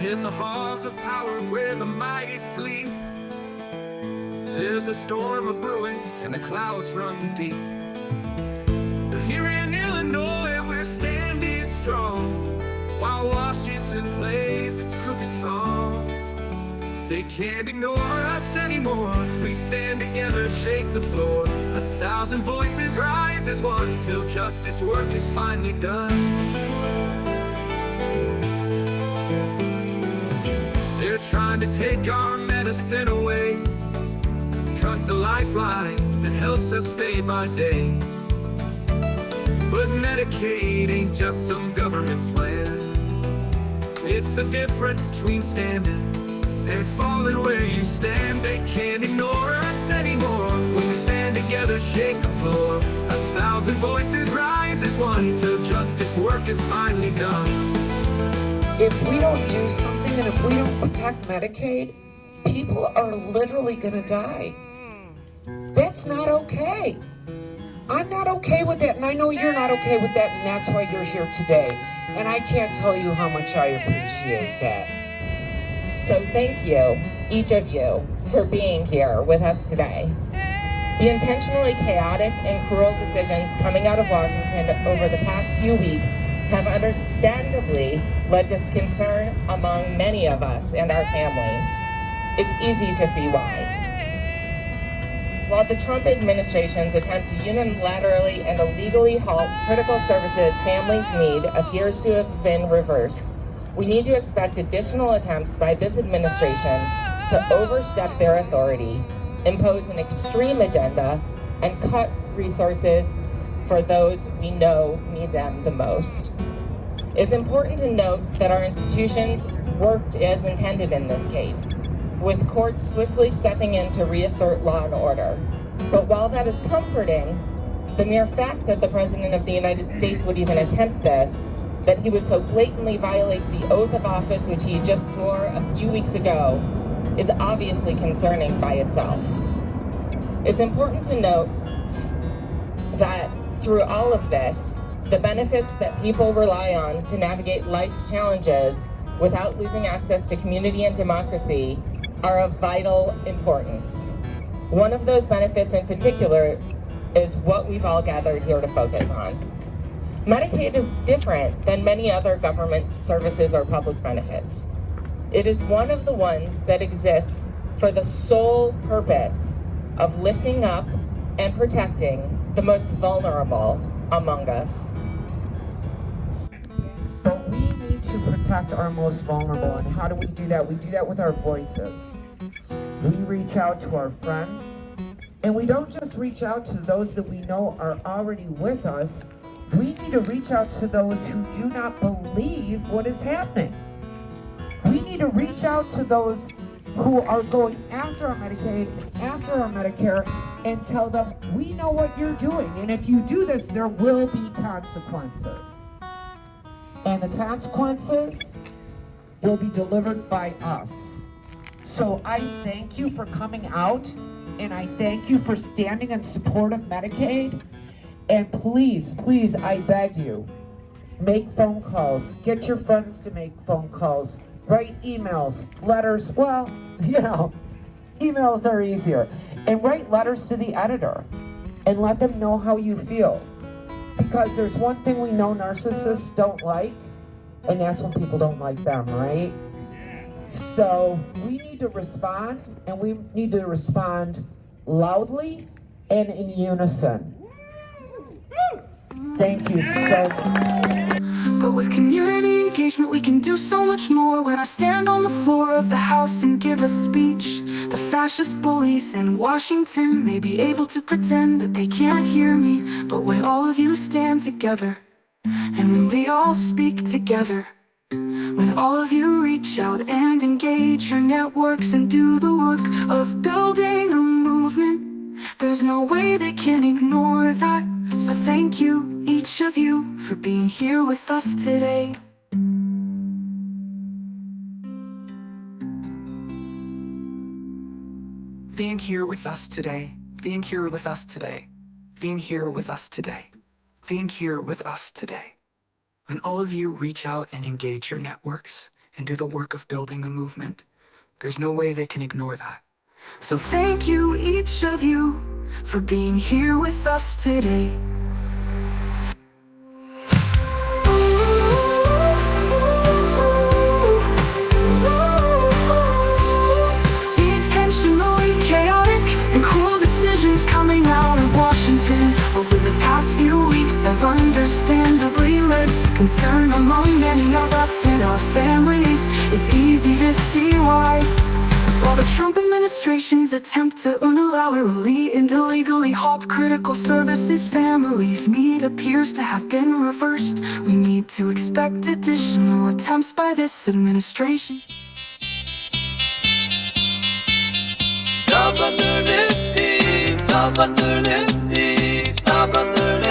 In the halls of power where the mighty sleep, there's a storm a-brewing and the clouds run deep. But here in Illinois we're standing strong, while Washington plays its crooked song. They can't ignore us anymore. We stand together, shake the floor. 1,000 voices rise as one, till justice work is finally done. They're trying to take our medicine away, cut the lifeline that helps us day by day. But Medicaid ain't just some government plan. It's the difference between standing and falling where you stand. They can't ignore us anymore. When we stand together, shake the floor. 1,000 voices rise as one, till justice work is finally done. If we don't do something and if we don't protect Medicaid, people are literally gonna die. That's not okay. I'm not okay with that, and I know you're not okay with that, and that's why you're here today. And I can't tell you how much I appreciate that. So thank you, each of you, for being here with us today. The intentionally chaotic and cruel decisions coming out of Washington over the past few weeks have understandably led to concern among many of us and our families. It's easy to see why. While the Trump administration's attempt to unilaterally and illegally halt critical services families need appears to have been reversed, we need to expect additional attempts by this administration to overstep their authority, impose an extreme agenda, and cut resources for those we know need them the most. It's important to note that our institutions worked as intended in this case, with courts swiftly stepping in to reassert law and order. But while that is comforting, the mere fact that the President of the United States would even attempt this, that he would so blatantly violate the oath of office which he just swore a few weeks ago, is obviously concerning by itself. It's important to note that through all of this, the benefits that people rely on to navigate life's challenges without losing access to community and democracy are of vital importance. One of those benefits in particular is what we've all gathered here to focus on. Medicaid is different than many other government services or public benefits. It is one of the ones that exists for the sole purpose of lifting up and protecting the most vulnerable among us. But we need to protect our most vulnerable, and how do we do that? We do that with our voices. We reach out to our friends, and we don't just reach out to those that we know are already with us. We need to reach out to those who do not believe what is happening. We need to reach out to those who are going after our Medicaid, after our Medicare, and tell them, we know what you're doing, and if you do this, there will be consequences. And the consequences will be delivered by us. So I thank you for coming out, and I thank you for standing in support of Medicaid. And please, please, I beg you, make phone calls. Get your friends to make phone calls. Write emails, letters. Well, emails are easier. And write letters to the editor and let them know how you feel. Because there's one thing we know narcissists don't like, and that's when people don't like them, right? So we need to respond, and we need to respond loudly and in unison. Thank you so much. But with community engagement we can do so much more. When I stand on the floor of the House and give a speech, the fascist bullies in Washington may be able to pretend that they can't hear me. But when all of you stand together, and when we all speak together, when all of you reach out and engage your networks and do the work of building a movement, there's no way they can ignore that. So thank you, each of you, for being here with us today. Being here with us today. Being here with us today. Being here with us today. Being here with us today. When all of you reach out and engage your networks and do the work of building a movement. There's no way they can ignore that. So thank you, each of you, for being here with us today. The intentionally chaotic and cruel decisions coming out of Washington over the past few weeks have understandably led to concern among many of us and our families. It's easy to see why. While the Trump administration's attempt to unilaterally and illegally halt critical services families need appears to have been reversed, we need to expect additional attempts by this administration. Sabahları, sabahları, sabahları.